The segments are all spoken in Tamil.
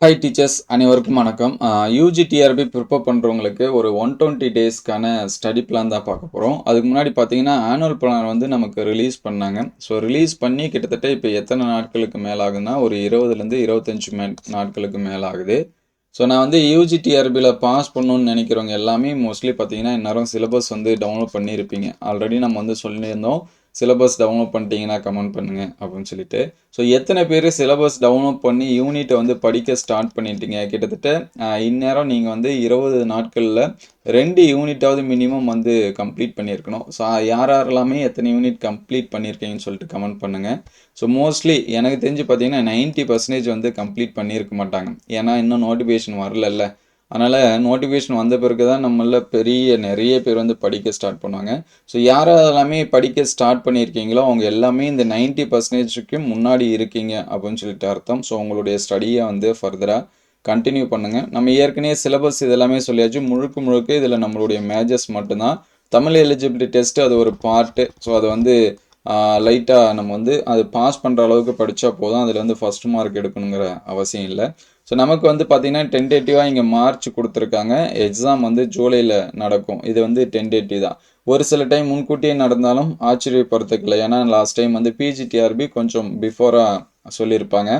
ஹாய் டீச்சர்ஸ் அனைவருக்கும் வணக்கம். யூஜி டிஆர்பி ப்ரிப்பேர் பண்ணுறவங்களுக்கு ஒரு 120 டேஸ்க்கான ஸ்டடி பிளான் தான் பார்க்க போகிறோம். அதுக்கு முன்னாடி பார்த்தீங்கன்னா ஆனுவல் பிளான் வந்து நமக்கு ரிலீஸ் பண்ணாங்க. ஸோ ரிலீஸ் பண்ணி கிட்டத்தட்ட இப்போ எத்தனை நாட்களுக்கு மேலே ஆகுதுன்னா ஒரு 20லேருந்து 25 நாட்களுக்கு மேலே ஆகுது. ஸோ நான் வந்து யூஜி டிஆர்பியில் பாஸ் பண்ணணும்னு நினைக்கிறவங்க எல்லாமே மோஸ்ட்லி பார்த்தீங்கன்னா இந்நேரம் சிலபஸ் வந்து டவுன்லோட் பண்ணியிருப்பீங்க. ஆல்ரெடி நம்ம வந்து சொல்லியிருந்தோம், சிலபஸ் டவுன்லோட் பண்ணிட்டீங்கன்னா கமெண்ட் பண்ணுங்க அப்படின்னு சொல்லிட்டு. ஸோ எத்தனை பேர் சிலபஸ் டவுன்லோட் பண்ணி யூனிட்டை வந்து படிக்க ஸ்டார்ட் பண்ணிட்டீங்க? கிட்டத்தட்ட இந்நேரம் நீங்கள் வந்து 20 நாட்களில் 2 யூனிட்டாவது மினிமம் வந்து கம்ப்ளீட் பண்ணியிருக்கணும். ஸோ யார் யாரெல்லாமே எத்தனை யூனிட் கம்ப்ளீட் பண்ணியிருக்கீங்கன்னு சொல்லிட்டு கமெண்ட் பண்ணுங்கள். ஸோ மோஸ்ட்லி எனக்கு தெரிஞ்சு பார்த்தீங்கன்னா 90% வந்து கம்ப்ளீட் பண்ணியிருக்க மாட்டாங்க. ஏன்னா இன்னும் நோட்டிஃபிகேஷன் வரலல்ல. அதனால் நோட்டிஃபிகேஷன் வந்த பிறகு தான் நம்மள நிறைய பேர் வந்து படிக்க ஸ்டார்ட் பண்ணுவாங்க. ஸோ யாரெல்லாமே படிக்க ஸ்டார்ட் பண்ணியிருக்கீங்களோ அவங்க எல்லாமே இந்த 90%க்கு முன்னாடி இருக்கீங்க அப்படின்னு சொல்லிட்டு அர்த்தம். ஸோ உங்களுடைய ஸ்டடியை வந்து ஃபர்தராக கண்டினியூ பண்ணுங்கள். நம்ம ஏற்கனவே சிலபஸ் இதெல்லாமே சொல்லியாச்சு. முழுக்க முழுக்க இதில் நம்மளுடைய மேஜர்ஸ் மட்டும்தான். தமிழ் எலிஜிபிலிட்டி டெஸ்ட்டு அது ஒரு பார்ட்டு. ஸோ அது வந்து லைட்டாக நம்ம வந்து அது பாஸ் பண்ணுற அளவுக்கு படித்தா போதும். அதில் வந்து ஃபஸ்ட் மார்க் எடுக்கணுங்கிற அவசியம் இல்லை. ஸோ நமக்கு வந்து பார்த்திங்கன்னா டென்டேட்டிவாக இங்கே மார்ச் கொடுத்துருக்காங்க. எக்ஸாம் வந்து ஜூலையில் நடக்கும். இது வந்து டென்டேட்டிவ் தான். ஒரு சில டைம் முன்கூட்டியே நடந்தாலும் ஆச்சரியப்படுறதுக்கு இல்லை. ஏன்னா லாஸ்ட் டைம் வந்து பிஜிடிஆர்பி கொஞ்சம் பிஃபோராக சொல்லியிருப்பாங்க.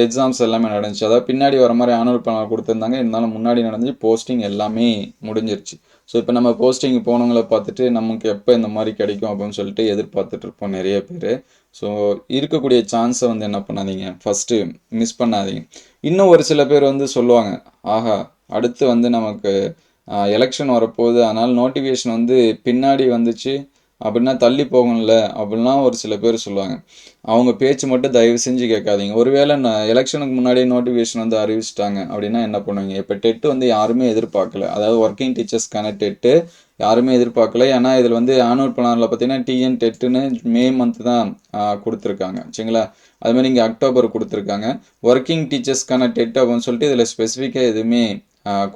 எக்ஸாம்ஸ் எல்லாமே நடந்துச்சு. அதாவது பின்னாடி வர மாதிரி ஆனுவல் பிளான் கொடுத்துருந்தாங்க. இருந்தாலும் முன்னாடி நடந்துச்சு. போஸ்டிங் எல்லாமே முடிஞ்சிருச்சு. ஸோ இப்போ நம்ம போஸ்டிங் போனவங்களை பார்த்துட்டு நமக்கு எப்போ இந்த மாதிரி கிடைக்கும் அப்படின்னு சொல்லிட்டு எதிர்பார்த்துட்டு இருப்போம் நிறைய பேர். ஸோ இருக்கக்கூடிய சான்ஸை வந்து என்ன பண்ணாதீங்க, ஃபஸ்ட்டு மிஸ் பண்ணாதீங்க. இன்னும் ஒரு சில பேர் வந்து சொல்லுவாங்க, ஆஹா அடுத்து வந்து நமக்கு எலெக்ஷன் வரப்போகுது, அதனால் நோட்டிஃபிகேஷன் வந்து பின்னாடி வந்துச்சு அப்படின்னா தள்ளி போகும்ல அப்படின்லாம் ஒரு சில பேர் சொல்லுவாங்க. அவங்க பேச்சு மட்டும் தயவு செஞ்சு கேட்காதீங்க. ஒருவேளை எலெக்ஷனுக்கு முன்னாடியே நோட்டிஃபிகேஷன் வந்து அறிவிச்சிட்டாங்க அப்படின்னா என்ன பண்ணுவீங்க? இப்போ டெட்டு வந்து யாருமே எதிர்பார்க்கல. அதாவது ஒர்க்கிங் டீச்சர்ஸ்க்கான டெட்டு யாருமே எதிர்பார்க்கல. ஏன்னா இதில் வந்து ஆனுவல் பிளானில் பார்த்தீங்கன்னா டிஎன் டெட்டுன்னு மே மந்த் தான் கொடுத்துருக்காங்க. சரிங்களா? அதுமாதிரி இங்கே அக்டோபர் கொடுத்துருக்காங்க. ஒர்க்கிங் டீச்சர்ஸ்க்கான டெட் அப்படின்னு சொல்லிட்டு இதில் ஸ்பெசிஃபிக்காக எதுவுமே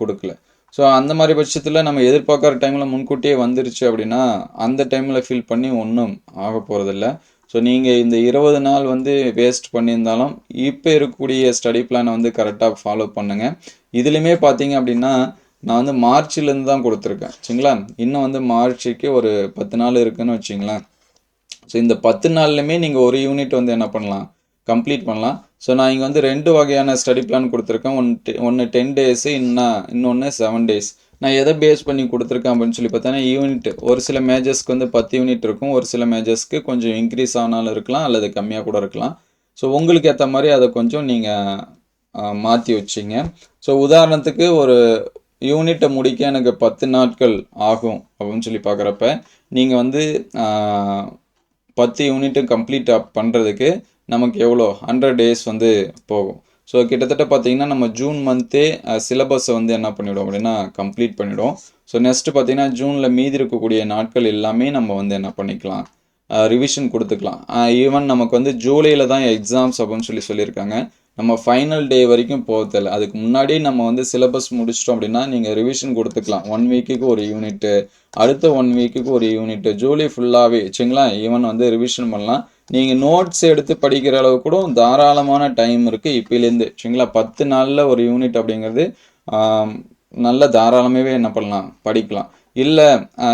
கொடுக்கல. ஸோ அந்த மாதிரி பட்சத்தில் நம்ம எதிர்பார்க்குற டைமில் முன்கூட்டியே வந்துருச்சு அப்படின்னா அந்த டைமில் ஃபில் பண்ணி ஒன்றும் ஆக போகிறதில்ல. ஸோ நீங்கள் இந்த 20 நாள் வந்து வேஸ்ட் பண்ணியிருந்தாலும் இப்போ இருக்கக்கூடிய ஸ்டடி பிளானை வந்து கரெக்டாக ஃபாலோ பண்ணுங்கள். இதுலேயுமே பார்த்தீங்க அப்படின்னா நான் வந்து மார்ச்லேருந்து தான் கொடுத்துருக்கேன். சரிங்களா? இன்னும் வந்து மார்ச்சுக்கு ஒரு 10 நாள் இருக்குதுன்னு வச்சிங்களேன். ஸோ இந்த 10 நாள்லையுமே நீங்கள் ஒரு யூனிட் வந்து என்ன பண்ணலாம், கம்ப்ளீட் பண்ணலாம். ஸோ நான் இங்கே வந்து 2 வகையான ஸ்டடி பிளான் கொடுத்துருக்கேன். ஒன்று 10 டேஸு, இன்னொன்று 7 டேஸ். நான் எதை பேஸ் பண்ணி கொடுத்துருக்கேன் அப்படின்னு சொல்லி பார்த்தோன்னா யூனிட் ஒரு சில மேஜர்ஸ்க்கு வந்து 10 யூனிட் இருக்கும். ஒரு சில மேஜர்ஸ்க்கு கொஞ்சம் இன்க்ரீஸ் ஆனாலும் இருக்கலாம், அல்லது கம்மியாக கூட இருக்கலாம். ஸோ உங்களுக்கு ஏற்ற மாதிரி அதை கொஞ்சம் நீங்கள் மாற்றி வச்சிங்க. ஸோ உதாரணத்துக்கு ஒரு யூனிட்டை முடிக்க எனக்கு 10 நாட்கள் ஆகும் அப்படின்னு சொல்லி பார்க்குறப்ப நீங்கள் வந்து 10 யூனிட்டு கம்ப்ளீட் பண்ணுறதுக்கு நமக்கு எவ்வளோ 100 டேஸ் வந்து போகும். ஸோ கிட்டத்தட்ட பார்த்தீங்கன்னா நம்ம ஜூன் மந்த்தே சிலபஸை வந்து என்ன பண்ணிவிடும் அப்படின்னா கம்ப்ளீட் பண்ணிவிடும். ஸோ நெக்ஸ்ட்டு பார்த்தீங்கன்னா ஜூனில் மீதி இருக்கக்கூடிய நாட்கள் எல்லாமே நம்ம வந்து என்ன பண்ணிக்கலாம், ரிவிஷன் கொடுத்துக்கலாம். ஈவன் நமக்கு வந்து ஜூலையில் தான் எக்ஸாம்ஸ் அப்படின்னு சொல்லியிருக்காங்க. நம்ம ஃபைனல் டே வரைக்கும் போகதில்லை. அதுக்கு முன்னாடி நம்ம வந்து சிலபஸ் முடிச்சிட்டோம் அப்படின்னா நீங்கள் ரிவிஷன் கொடுத்துக்கலாம். 1 வீக்குக்கு ஒரு யூனிட்டு, அடுத்த 1 வீக்குக்கு ஒரு யூனிட்டு, ஜூலை ஃபுல்லாகவே சரிங்களா? ஈவன் வந்து ரிவிஷன் பண்ணலாம். நீங்கள் நோட்ஸ் எடுத்து படிக்கிற அளவு கூட தாராளமான டைம் இருக்குது இப்போலேருந்து. சரிங்களா? 10 நாளில் ஒரு யூனிட் அப்படிங்கிறது நல்ல தாராளமாகவே என்ன பண்ணலாம், படிக்கலாம். இல்லை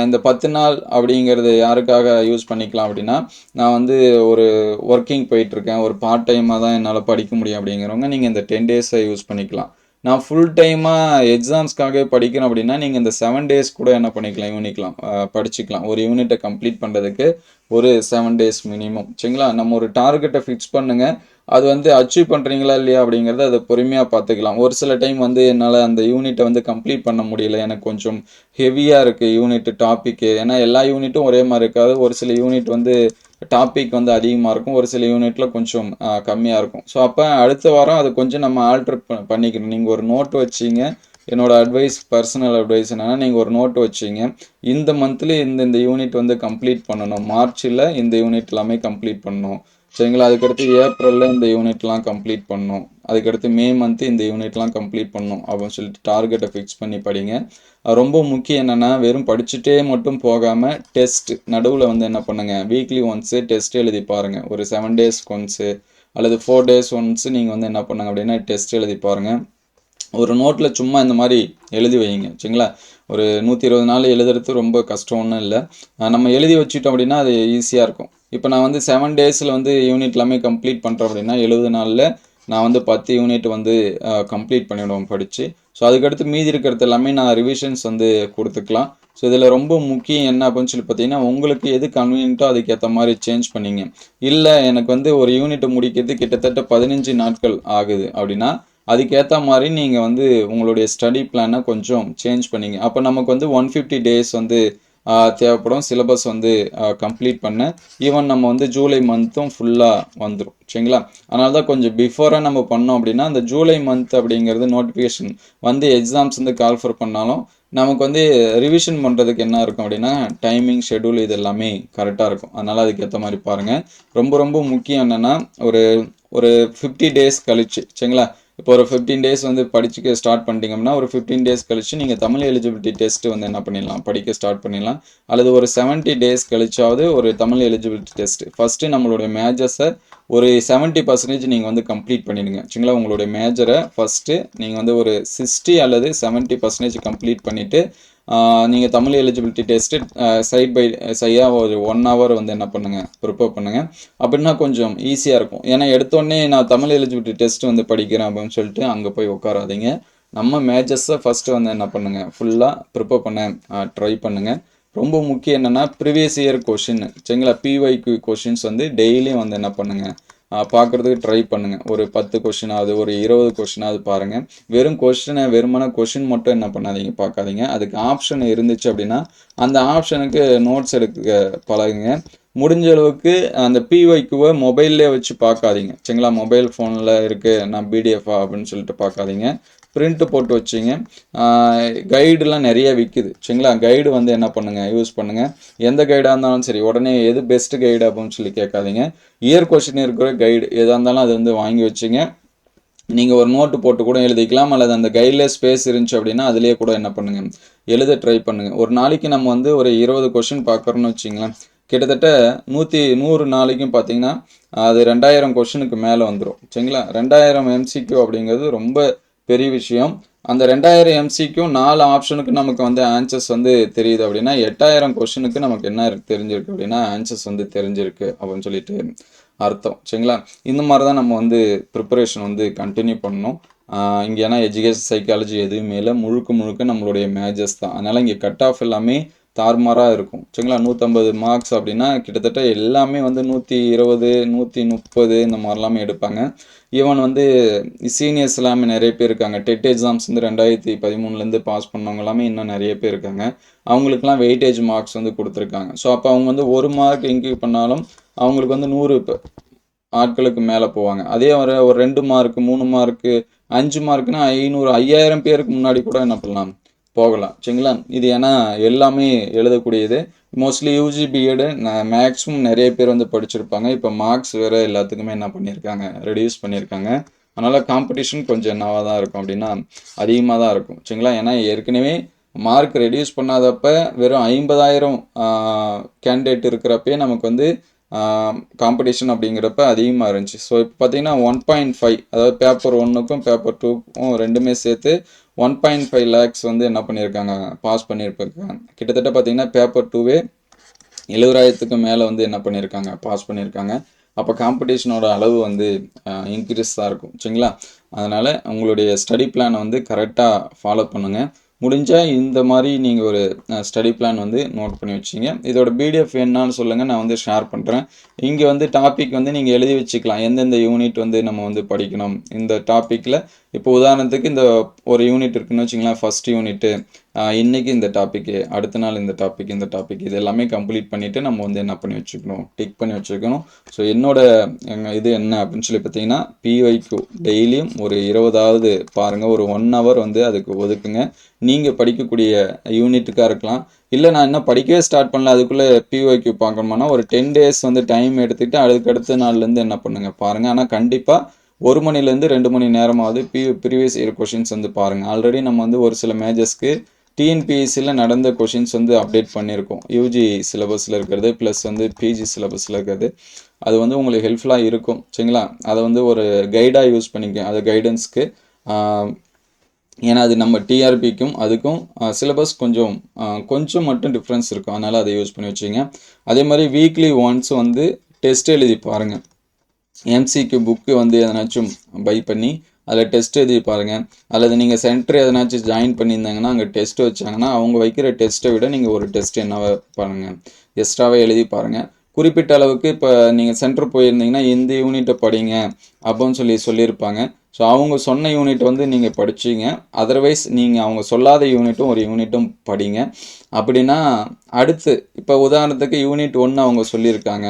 இந்த 10 நாள் அப்படிங்கிறது யாருக்காக யூஸ் பண்ணிக்கலாம் அப்படின்னா, நான் வந்து ஒரு ஒர்க்கிங் போயிட்டுருக்கேன், ஒரு பார்ட் டைமாக தான் என்னால் படிக்க முடியும் அப்படிங்கிறவங்க நீங்கள் இந்த 10 டேஸை யூஸ் பண்ணிக்கலாம். நான் ஃபுல் டைமாக எக்ஸாம்ஸ்க்காக படிக்கிறேன் அப்படின்னா நீங்கள் இந்த 7 டேஸ் கூட என்ன பண்ணிக்கலாம், படிச்சுக்கலாம். ஒரு யூனிட்டை கம்ப்ளீட் பண்ணுறதுக்கு ஒரு 7 டேஸ் மினிமம். சரிங்களா? நம்ம ஒரு டார்கெட்டை ஃபிக்ஸ் பண்ணுங்கள். அது வந்து அச்சீவ் பண்ணுறீங்களா இல்லையா அப்படிங்கிறத அதை பொறுமையாக பார்த்துக்கலாம். ஒரு சில டைம் வந்து என்னால் அந்த யூனிட்டை வந்து கம்ப்ளீட் பண்ண முடியல, எனக்கு கொஞ்சம் ஹெவியாக இருக்குது யூனிட்டு டாப்பிக்கு. ஏன்னா எல்லா யூனிட்டும் ஒரே மாதிரி இருக்காது. ஒரு சில யூனிட் வந்து டாபிக் வந்து அதிகமாக இருக்கும், ஒரு சில யூனிட்டில் கொஞ்சம் கம்மியாக இருக்கும். ஸோ அப்போ அடுத்த வாரம் அதை கொஞ்சம் நம்ம ஆல்ட்ரு பண்ணிக்கணும். நீங்கள் ஒரு நோட்டு வச்சிங்க. என்னோடய அட்வைஸ், பர்சனல் அட்வைஸ் என்னென்னா, நீங்கள் ஒரு நோட்டு வச்சிங்க, இந்த மந்த்லி இந்த யூனிட் வந்து கம்ப்ளீட் பண்ணணும், மார்ச்சில் இந்த யூனிட் எல்லாமே கம்ப்ளீட் பண்ணணும். சரிங்களா? அதுக்கடுத்து ஏப்ரலில் இந்த யூனிட்லாம் கம்ப்ளீட் பண்ணணும், அதுக்கடுத்து மே மந்த்து இந்த யூனிட்லாம் கம்ப்ளீட் பண்ணணும் அப்படின்னு சொல்லிட்டு டார்கெட்டை ஃபிக்ஸ் பண்ணி படிங்க. ரொம்ப முக்கியம் என்னென்னா, வெறும் படிச்சுட்டே மட்டும் போகாமல் டெஸ்ட் நடுவில் வந்து என்ன பண்ணுங்கள், வீக்லி ஒன்ஸு டெஸ்ட் எழுதி பாருங்கள். ஒரு 7 டேஸ்க்கு ஒன்ஸு அல்லது 4 டேஸ் ஒன்ஸ் நீங்கள் வந்து என்ன பண்ணுங்க அப்படின்னா டெஸ்ட் எழுதி பாருங்கள். ஒரு நோட்டில் சும்மா இந்த மாதிரி எழுதி வைங்க சரிங்களா. ஒரு 120 நாள் எழுதுறது ரொம்ப கஷ்டம் ஒன்றும் இல்லை. நம்ம எழுதி வச்சுட்டோம் அப்படின்னா அது ஈஸியாக இருக்கும். இப்போ நான் வந்து 7 டேஸில் வந்து யூனிட் எல்லாமே கம்ப்ளீட் பண்ணுறேன் அப்படின்னா 70 நாளில் நான் வந்து 10 யூனிட் வந்து கம்ப்ளீட் பண்ணிவிடுவோம் படித்து. ஸோ அதுக்கடுத்து மீதி இருக்கிறது எல்லாமே நான் ரிவிஷன்ஸ் வந்து கொடுத்துக்கலாம். ஸோ இதில் ரொம்ப முக்கியம் என்ன அப்படின்னு சொல்லி பார்த்தீங்கன்னா, உங்களுக்கு எது கன்வீனியன்ட்டோ அதுக்கேற்ற மாதிரி சேஞ்ச் பண்ணிங்க. இல்லை எனக்கு வந்து ஒரு யூனிட்டை முடிக்கிறது கிட்டத்தட்ட 15 நாட்கள் ஆகுது அப்படின்னா அதுக்கேற்ற மாதிரி நீங்கள் வந்து உங்களுடைய ஸ்டடி பிளானை கொஞ்சம் சேஞ்ச் பண்ணிங்க. அப்போ நமக்கு வந்து 150 டேஸ் வந்து தேவைப்படும் சிலபஸ் வந்து கம்ப்ளீட் பண்ண. ஈவன் நம்ம வந்து ஜூலை மந்த்தும் ஃபுல்லாக வந்துடும் சரிங்களா. அதனால தான் கொஞ்சம் பிஃபோராக நம்ம பண்ணோம் அப்படின்னா அந்த ஜூலை மந்த் அப்படிங்கிறது நோட்டிஃபிகேஷன் வந்து எக்ஸாம்ஸ் வந்து கால்ஃபர் பண்ணாலும் நமக்கு வந்து ரிவிஷன் பண்ணுறதுக்கு என்ன இருக்கும் அப்படின்னா டைமிங் ஷெடியூல் இது எல்லாமே கரெக்டாக இருக்கும். அதனால் அதுக்கேற்ற மாதிரி பாருங்கள். ரொம்ப ரொம்ப முக்கியம் என்னென்னா ஒரு ஒரு 50 டேஸ் கழிச்சு சரிங்களா. இப்போ ஒரு 15 டேஸ் வந்து படிச்சுக்க ஸ்டார்ட் பண்ணிட்டீங்கன்னா ஒரு 15 டேஸ் கழிச்சு நீங்கள் தமிழ் எலிஜிபிலிட்டி டெஸ்ட் வந்து என்ன பண்ணிடலாம் படிக்க ஸ்டார்ட் பண்ணிடலாம். அல்லது ஒரு 70 டேஸ் கழிச்சாவது ஒரு தமிழ் எலிஜிபிலிட்டி டெஸ்ட் ஃபஸ்ட்டு நம்மளுடைய மேஜர்ஸை ஒரு 70% நீங்கள் வந்து கம்ப்ளீட் பண்ணிடுங்க சரிங்களா. உங்களுடைய மேஜரை ஃபஸ்ட்டு நீங்கள் வந்து ஒரு 60 அல்லது 70% கம்ப்ளீட் பண்ணிவிட்டு நீங்கள் Tamil eligibility test side by சைடாக ஒரு 1 hour வந்து என்ன பண்ணுங்கள் ப்ரிப்பேர் பண்ணுங்கள். அப்படின்னா கொஞ்சம் ஈஸியாக இருக்கும். ஏன்னா எடுத்தோடனே நான் தமிழ் எலிஜிபிலிட்டி டெஸ்ட் வந்து படிக்கிறேன் அப்படின்னு சொல்லிட்டு அங்கே போய் உட்காராதீங்க. நம்ம மேஜர்ஸை ஃபஸ்ட்டு வந்து என்ன பண்ணுங்கள் ஃபுல்லாக ப்ரிப்பேர் பண்ண ட்ரை பண்ணுங்கள். ரொம்ப முக்கியம் என்னென்னா ப்ரீவியஸ் இயர் கொஷின் சரிங்களா. பிஒய்க்கு கொஷின்ஸ் வந்து டெய்லியும் வந்து என்ன பண்ணுங்கள் பார்க்குறதுக்கு ட்ரை பண்ணுங்கள். ஒரு 10 கொஷினாவது ஒரு 20 கொஷினாவது பாருங்கள். வெறும் வெறுமன கொஷின் மட்டும் என்ன பண்ணாதீங்க பார்க்காதீங்க. அதுக்கு ஆப்ஷன் இருந்துச்சு அப்படின்னா அந்த ஆப்ஷனுக்கு நோட்ஸ் எடுக்க பழகுங்க. முடிஞ்ச அளவுக்கு அந்த பிஒய்க்குவை மொபைல்லே வச்சு பார்க்காதீங்க சரிங்களா. மொபைல் ஃபோனில் இருக்குது நான் பிடிஎஃபா அப்படின்னு சொல்லிட்டு பார்க்காதீங்க. பிரிண்ட்டு போட்டு வச்சிங்க. கைடுலாம் நிறைய விற்குது சரிங்களா. கைடு வந்து என்ன பண்ணுங்கள் யூஸ் பண்ணுங்கள். எந்த கைடாக இருந்தாலும் சரி உடனே எது பெஸ்ட் கைடு அப்படின்னு சொல்லி கேட்காதீங்க. இயர் கொஸ்டின் இருக்கிற கைடு எதாக இருந்தாலும் அது வந்து வாங்கி வச்சுங்க. நீங்கள் ஒரு நோட்டு போட்டு கூட எழுதிக்கலாம். அல்லது அந்த கைடில் ஸ்பேஸ் இருந்துச்சு அப்படின்னா அதிலே கூட என்ன பண்ணுங்கள் எழுத ட்ரை பண்ணுங்கள். ஒரு நாளைக்கு நம்ம வந்து ஒரு 20 கொஷின் பார்க்குறோன்னு வச்சிங்களேன். கிட்டத்தட்ட 100 நாளைக்கும் பார்த்தீங்கன்னா அது 2000 கொஷினுக்கு மேலே வந்துடும் சரிங்களா. 2000 MCQ அப்படிங்கிறது ரொம்ப பெரிய விஷயம். அந்த 2000 MCQ 4 ஆப்ஷனுக்கு நமக்கு வந்து ஆன்சர்ஸ் வந்து தெரியுது அப்படின்னா 8000 கொஷினுக்கு நமக்கு என்ன தெரிஞ்சிருக்கு அப்படின்னா ஆன்சர்ஸ் வந்து தெரிஞ்சிருக்கு அப்படின்னு சொல்லிட்டு அர்த்தம் சரிங்களா. இந்த மாதிரி தான் நம்ம வந்து ப்ரிப்பரேஷன் வந்து கண்டினியூ பண்ணணும். இங்கே ஏன்னா எஜுகேஷன் சைக்காலஜி எதுவுமே இல்லை, முழுக்க நம்மளுடைய மேஜர்ஸ் தான். அதனால் இங்கே கட் ஆஃப் எல்லாமே தாறுமாறாக இருக்கும் சரிங்களா. 150 மார்க்ஸ் அப்படின்னா கிட்டத்தட்ட எல்லாமே வந்து 120 130 இந்த மாதிரிலாமே எடுப்பாங்க. ஈவன் வந்து சீனியர்ஸ் எல்லாமே நிறைய பேர் இருக்காங்க. டெட் எக்ஸாம்ஸ் வந்து 2013 பாஸ் பண்ணவங்க எல்லாமே இன்னும் நிறைய பேர் இருக்காங்க. அவங்களுக்குலாம் வெயிட்டேஜ் மார்க்ஸ் வந்து கொடுத்துருக்காங்க. ஸோ அப்போ அவங்க வந்து 1 மார்க் இன்க்ரீவ் பண்ணாலும் அவங்களுக்கு வந்து 100 ஆட்களுக்கு மேலே போவாங்க. அதே ஒரு 2 மார்க்கு 3 மார்க்கு 5 மார்க்குன்னா 500 5000 பேருக்கு முன்னாடி கூட என்ன பண்ணலாம் போகலாம் சரிங்களா. இது ஏன்னா எல்லாமே எழுதக்கூடியது. மோஸ்ட்லி யூஜி பிஎட் மேக்ஸிமம் நிறைய பேர் வந்து படிச்சிருப்பாங்க. இப்போ மார்க்ஸ் வேறு எல்லாத்துக்குமே என்ன பண்ணியிருக்காங்க ரெடியூஸ் பண்ணியிருக்காங்க. அதனால் காம்படிஷன் கொஞ்சம் என்னவாக தான் இருக்கும் அப்படின்னா அதிகமாக தான் இருக்கும் சரிங்களா. ஏன்னா ஏற்கனவே மார்க் ரெடியூஸ் பண்ணாதப்ப வெறும் 50,000 கேண்டிடேட் இருக்கிறப்பே நமக்கு வந்து காம்படிஷன் அப்படிங்கிறப்ப அதிகமாக இருந்துச்சு. ஸோ இப்போ பார்த்தீங்கன்னா 1.5 அதாவது பேப்பர் 1க்கும் பேப்பர் 2க்கும் ரெண்டுமே சேர்த்து 1.5 lakhs வந்து என்ன பண்ணியிருக்காங்க பாஸ் பண்ணியிருப்பாங்க. கிட்டத்தட்ட பார்த்தீங்கன்னா பேப்பர் 2வே 70,000க்கு மேலே வந்து என்ன பண்ணியிருக்காங்க பாஸ் பண்ணியிருக்காங்க. அப்போ காம்படிஷனோட அளவு வந்து இன்க்ரீஸ் தான் இருக்கும் சரிங்களா. அதனால் உங்களுடைய ஸ்டடி பிளானை வந்து கரெக்டாக ஃபாலோ பண்ணுங்கள். முடிஞ்சால் இந்த மாதிரி நீங்கள் ஒரு ஸ்டடி பிளான் வந்து நோட் பண்ணி வச்சிங்க. இதோட பிடிஎஃப் என்னன்னு சொல்லுங்கள், நான் வந்து ஷேர் பண்ணுறேன். இங்கே வந்து டாபிக் வந்து நீங்கள் எழுதி வச்சுக்கலாம். எந்தெந்த யூனிட் வந்து நம்ம வந்து படிக்கணும் இந்த டாப்பிக்கில். இப்போ உதாரணத்துக்கு இந்த ஒரு யூனிட் இருக்குன்னு வச்சிங்களேன். ஃபஸ்ட் யூனிட்டு இன்றைக்கி இந்த டாப்பிக்கு, அடுத்த நாள் இந்த டாபிக் இது எல்லாமே கம்ப்ளீட் பண்ணிவிட்டு நம்ம வந்து என்ன பண்ணி வச்சுக்கணும் டிக் பண்ணி வச்சுக்கணும். ஸோ என்னோட இது என்ன அப்படின்னு சொல்லி பார்த்தீங்கன்னா பிஒய்க்கு டெய்லியும் ஒரு 20வது பாருங்கள். ஒரு 1 hour வந்து அதுக்கு ஒதுக்குங்க. நீங்கள் படிக்கக்கூடிய யூனிட்டுக்காக இருக்கலாம். இல்லை நான் இன்னும் படிக்கவே ஸ்டார்ட் பண்ணல அதுக்குள்ளே பிஒய்க்கு பார்க்கணுமானா ஒரு 10 days வந்து டைம் எடுத்துக்கிட்டு அதுக்கடுத்த நாள்லேருந்து என்ன பண்ணுங்கள் பாருங்கள். ஆனால் கண்டிப்பாக 1 மணிலேருந்து 2 மணி நேரமாவது ப்ரீவியஸ் இயர் கொஷின்ஸ் வந்து பாருங்கள். ஆல்ரெடி நம்ம வந்து ஒரு சில மேஜர்ஸ்க்கு டிஎன்பிஎஸ்சியில் நடந்த கொஷின்ஸ் வந்து அப்டேட் பண்ணியிருக்கோம். யூஜி சிலபஸில் இருக்கிறது ப்ளஸ் வந்து பிஜி சிலபஸில் இருக்கிறது. அது வந்து உங்களுக்கு ஹெல்ப்ஃபுல்லாக இருக்கும். சரிங்களா? அதை வந்து ஒரு கைடாக யூஸ் பண்ணிக்க, அது கைடன்ஸ்க்கு. ஏன்னா அது நம்ம டிஆர்பிக்கும் அதுக்கும் சிலபஸ் கொஞ்சம் மட்டும் டிஃப்ரென்ஸ் இருக்கும். அதனால் அதை யூஸ் பண்ணி வச்சுங்க. அதே மாதிரி வீக்லி ஒன்ஸ் வந்து டெஸ்ட் எழுதி பாருங்கள். எம்சிக்யூ புக்கு வந்து எதனாச்சும் பை பண்ணி அதில் டெஸ்ட் எழுதி பாருங்கள். அல்லது நீங்கள் சென்டர் எதனாச்சும் ஜாயின் பண்ணியிருந்தாங்கன்னா அங்கே டெஸ்ட் வச்சாங்கன்னா அவங்க வைக்கிற டெஸ்ட்டை விட நீங்கள் ஒரு டெஸ்ட் என்னவா பாருங்கள், எக்ஸ்ட்ராவே எழுதி பாருங்கள். குறிப்பிட்ட அளவுக்கு இப்போ நீங்கள் சென்டர் போயிருந்தீங்கன்னா இந்த யூனிட்டை படிங்க அப்படின்னு சொல்லியிருப்பாங்க. ஸோ அவங்க சொன்ன யூனிட் வந்து நீங்கள் படிச்சிங்க. அதர்வைஸ் நீங்கள் அவங்க சொல்லாத யூனிட்டும் ஒரு யூனிட்டும் படிங்க. அப்படின்னா அடுத்து இப்போ உதாரணத்துக்கு யூனிட் 1 அவங்க சொல்லியிருக்காங்க,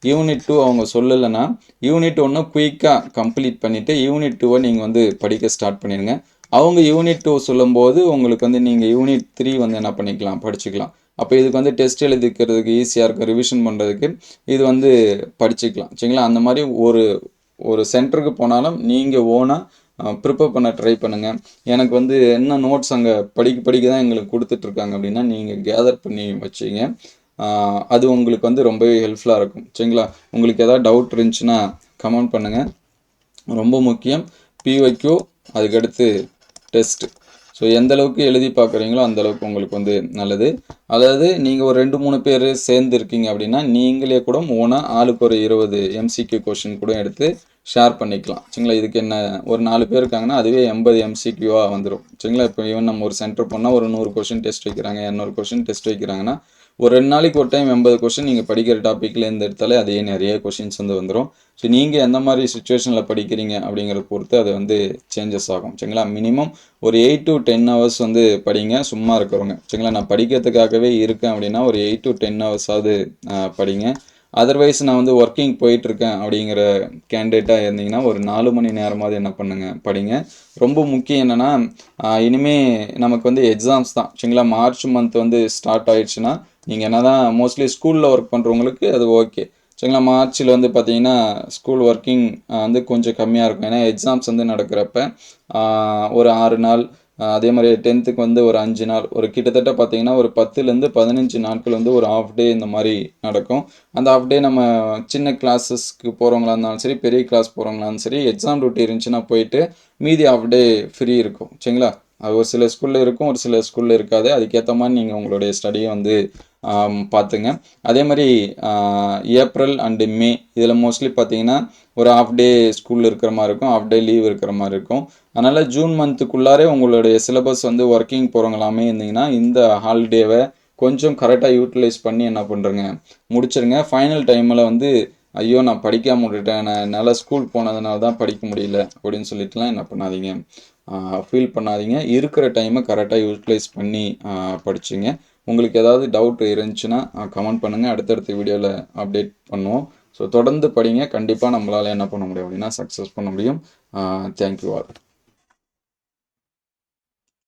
யூனிட் 2 அவங்க சொல்லலைன்னா யூனிட் 1 குயிக்காக கம்ப்ளீட் பண்ணிவிட்டு யூனிட் 2 நீங்கள் வந்து படிக்க ஸ்டார்ட் பண்ணிடுங்க. அவங்க யூனிட் 2 சொல்லும்போது உங்களுக்கு வந்து நீங்கள் யூனிட் 3 வந்து என்ன பண்ணிக்கலாம், படிச்சுக்கலாம். அப்போ இதுக்கு வந்து டெஸ்ட் எழுதிக்கிறதுக்கு ஈஸியாக இருக்கும், ரிவிஷன் பண்ணுறதுக்கு இது வந்து படிச்சுக்கலாம். சரிங்களா? அந்த மாதிரி ஒரு சென்டருக்கு போனாலும் நீங்கள் ஓனாக ப்ரிப்பேர் பண்ண ட்ரை பண்ணுங்கள். எனக்கு வந்து என்ன நோட்ஸ் அங்கே படிக்க தான் எங்களுக்கு கொடுத்துட்ருக்காங்க அப்படின்னா நீங்கள் கேதர் பண்ணி வச்சிங்க. அது உங்களுக்கு வந்து ரொம்பவே ஹெல்ப்ஃபுல்லாக இருக்கும். சரிங்களா? உங்களுக்கு எதாவது டவுட் இருந்துச்சுன்னா கமெண்ட் பண்ணுங்கள். ரொம்ப முக்கியம் பிஒக்யூ, அதுக்கடுத்து டெஸ்ட்டு. ஸோ எந்தளவுக்கு எழுதி பார்க்குறீங்களோ அந்தளவுக்கு உங்களுக்கு வந்து நல்லது. அதாவது நீங்கள் ஒரு 2-3 பேர் சேர்ந்து இருக்கீங்க அப்படின்னா நீங்களே கூட ஓனாக ஆளுக்கு ஒரு 20 எம்சிக்யூ கொஷின் கூட எடுத்து ஷேர் பண்ணிக்கலாம். சரிங்களா? இதுக்கு என்ன ஒரு 4 பேர் இருக்காங்கன்னா அதுவே 80 எம்சிக்யூவாக வந்துடும். சரிங்களா? இப்போ ஈவன் நம்ம ஒரு சென்டர் போனால் ஒரு 100 கொஷின் டெஸ்ட் வைக்கிறாங்க, 200 கொஷின் டெஸ்ட் வைக்கிறாங்கன்னா ஒரு 2 நாளைக்கு ஒரு டைம் 80 கொஷின் நீங்கள் படிக்கிற டாப்பிக்லேருந்து எடுத்தாலே அதே நிறைய கொஷின்ஸ் வந்து வந்துடும். ஸோ நீங்கள் எந்த மாதிரி சுச்சுவேஷனில் படிக்கிறீங்க அப்படிங்கிறத பொறுத்து அது வந்து சேஞ்சஸ் ஆகும். சரிங்களா? மினிமம் ஒரு 8 to 10 ஹவர்ஸ் வந்து படிங்க சும்மா இருக்கிறவங்க. சரிங்களா? நான் படிக்கிறதுக்காகவே இருக்கேன் அப்படின்னா ஒரு 8 to 10 ஹவர்ஸாவது படிங்க. அதர்வைஸ் நான் வந்து ஒர்க்கிங் போயிட்டுருக்கேன் அப்படிங்கிற கேண்டிடேட்டாக இருந்தீங்கன்னா ஒரு 4 மணி நேரமாவது என்ன பண்ணுங்கள், படிங்க. ரொம்ப முக்கியம் என்னென்னா இனிமேல் நமக்கு வந்து எக்ஸாம்ஸ் தான். சரிங்களா? மார்ச் மந்த் வந்து ஸ்டார்ட் ஆயிடுச்சுன்னா நீங்கள் என்ன தான் மோஸ்ட்லி ஸ்கூலில் ஒர்க் பண்ணுறவங்களுக்கு அது ஓகே. சரிங்களா? மார்ச்சில் வந்து பார்த்தீங்கன்னா ஸ்கூல் ஒர்க்கிங் வந்து கொஞ்சம் கம்மியாக இருக்கும். ஏன்னா எக்ஸாம்ஸ் வந்து நடக்கிறப்ப ஒரு 6 நாள், அதே மாதிரி 10th வந்து ஒரு 5 நாள், ஒரு கிட்டத்தட்ட பார்த்தீங்கன்னா ஒரு 10லேருந்து 15 நாட்கள் வந்து ஒரு ஆஃப் டே இந்த மாதிரி நடக்கும். அந்த ஆஃப் டே நம்ம சின்ன கிளாஸஸ்க்கு போகிறவங்களா இருந்தாலும் சரி, பெரிய கிளாஸ் போகிறவங்களா இருந்தாலும் சரி, எக்ஸாம் டியூட்டி இருந்துச்சுன்னா போயிட்டு மீதி ஆஃப் டே ஃப்ரீ இருக்கும். சரிங்களா? அது ஒரு சில ஸ்கூலில் இருக்கும், ஒரு சில ஸ்கூலில் இருக்காது. அதுக்கேற்ற மாதிரி நீங்கள் உங்களுடைய ஸ்டடியை வந்து பார்த்துங்க. அதே மாதிரி ஏப்ரல் அண்டு மே இதில் மோஸ்ட்லி பார்த்தீங்கன்னா ஒரு ஆஃப் டே ஸ்கூலில் இருக்கிற மாதிரி இருக்கும், ஆஃப் டே லீவ் இருக்கிற மாதிரி இருக்கும். அதனால் ஜூன் மந்த்துக்குள்ளாரே உங்களுடைய சிலபஸ் வந்து ஒர்க்கிங் போகிறவங்களாமே இருந்தீங்கன்னா இந்த ஹாலிடேவை கொஞ்சம் கரெக்டாக யூட்டிலைஸ் பண்ணி என்ன பண்ணுறங்க, முடிச்சிருங்க. ஃபைனல் டைமில் வந்து ஐயோ நான் படிக்காம விட்டுட்டேன், நான் என்னால் ஸ்கூல் போனதுனால தான் படிக்க முடியல அப்படின்னு சொல்லிட்டுலாம் என்ன பண்ணாதீங்க, ஃபீல் பண்ணாதீங்க. இருக்கிற டைமை கரெக்டாக யூட்டிலைஸ் பண்ணி படிச்சுங்க. உங்களுக்கு ஏதாவது டவுட் இருந்துச்சுன்னா கமெண்ட் பண்ணுங்கள், அடுத்தடுத்த வீடியோவில் அப்டேட் பண்ணுவோம். ஸோ தொடர்ந்து படிங்க, கண்டிப்பாக நம்மளால் என்ன பண்ண முடியும் அப்படின்னா சக்ஸஸ் பண்ண முடியும். Thank you all.